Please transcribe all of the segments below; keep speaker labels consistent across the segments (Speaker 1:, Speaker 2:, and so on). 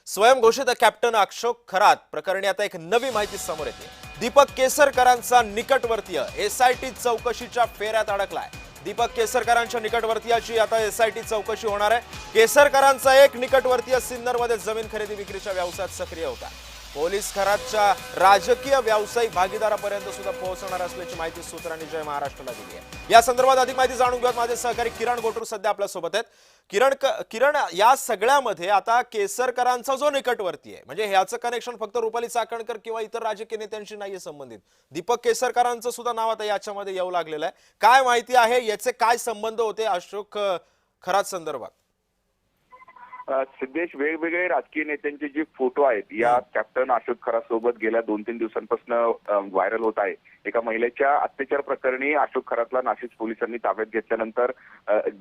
Speaker 1: स्वयंघोषित कॅप्टन अशोक खरात प्रकरणी आता एक नवी माहिती समोर येते। दीपक केसरकरांचा निकटवर्तीय एसआयटी चौकशीच्या फेऱ्यात अडकलाय। दीपक केसरकरांच्या निकटवर्तीयाची आता एसआयटी चौकशी होणार आहे। केसरकरांचा एक निकटवर्तीय सिन्नरमध्ये जमीन खरेदी विक्रीच्या व्यवसायात सक्रिय होता। पोलीस खरातच्या राजकीय व्यावसायिक भागीदारापर्यंत सुद्धा पोहोचणार असल्याची माहिती सूत्रांनी जय महाराष्ट्राला दिली आहे। या संदर्भात अधिक माहिती जाणून घेऊयात माझे सहकारी किरण गोटूर सध्या आपल्या सोबत आहेत। किरण, या सगळ्यामध्ये आता केसरकरांचा जो निकटवर्ती आहे म्हणजे ह्याचं कनेक्शन फक्त रुपाली चाकणकर किंवा इतर राजकीय नेत्यांशी नाहीये संबंधित, दीपक केसरकरांचं सुद्धा नाव आता याच्यामध्ये येऊ लागलेलं आहे। काय माहिती आहे, याचे काय संबंध होते अशोक खरात संदर्भात?
Speaker 2: सिद्धेश, वेगवेगळे राजकीय नेत्यांचे जे फोटो आहेत या कॅप्टन अशोक खरात सोबत गेल्या 2-3 दिवसांपासून व्हायरल होत आहे। एका महिलेच्या अत्याचार प्रकरणी अशोक खरातला नाशिक पोलिसांनी ताब्यात घेतल्यानंतर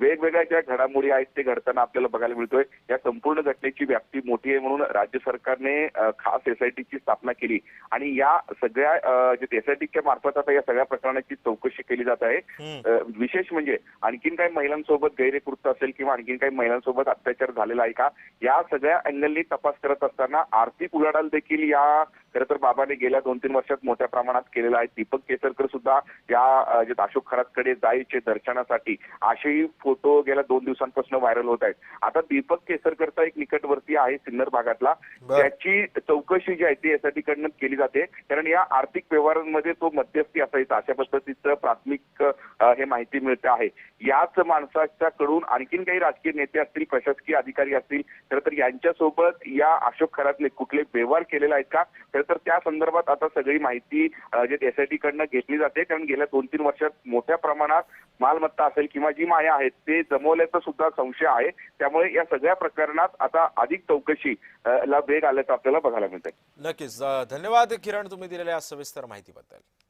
Speaker 2: वेगवेगळ्या ज्या घडामोडी आहेत ते घडताना आपल्याला बघायला मिळतोय। या संपूर्ण घटनेची व्याप्ती मोठी आहे म्हणून राज्य सरकारने खास एसआयटीची स्थापना केली आणि या सगळ्या जे एसआयटीच्या मार्फत आता या सगळ्या प्रकरणाची चौकशी केली जात आहे। विशेष म्हणजे आणखीन काही महिलांसोबत गैरकृत्य असेल किंवा आणखीन काही महिलांसोबत अत्याचार झालेला आहे का, या सगळ्या अँगलनी तपास करत असताना आर्थिक उलाढाल देखील या खरं तर बाबाने गेल्या 2-3 वर्षात मोठ्या प्रमाणात केलेला आहे। दीपक केसरकर सुद्धा या जे अशोक खरातकडे जायचे दर्शनासाठी असेही फोटो गेल्या 2 दिवसांपासून व्हायरल होत आहेत। आता दीपक केसरकरचा एक निकटवर्ती आहे सिन्नर भागातला, त्याची चौकशी जी आहे ती एसआयटीकडनं केली जाते, कारण या आर्थिक व्यवहारांमध्ये तो मध्यस्थी असायचा अशा पद्धतीचं प्राथमिक हे माहिती मिळते आहे। याच माणसाच्याकडून आणखीन काही राजकीय नेते असतील, प्रशासकीय अधिकारी असतील तर यांच्यासोबत या अशोक खरातने कुठले व्यवहार केलेले आहेत का, तर त्या संदर्भात आता सगळी माहिती जे एसआयटी कडनं घेतली जाते। कारण गेल्या 2-3 वर्षात मोठ्या प्रमाणात मालमत्ता असेल किंवा जी माया आहे ते जमवल्याचा सुद्धा संशय आहे। त्यामुळे या सगळ्या प्रकरणात आता अधिक चौकशी ला वेग आल्याचं आपल्याला बघायला मिळतंय।
Speaker 1: नक्कीच, धन्यवाद किरण, तुम्ही दिलेल्या सविस्तर माहितीबद्दल।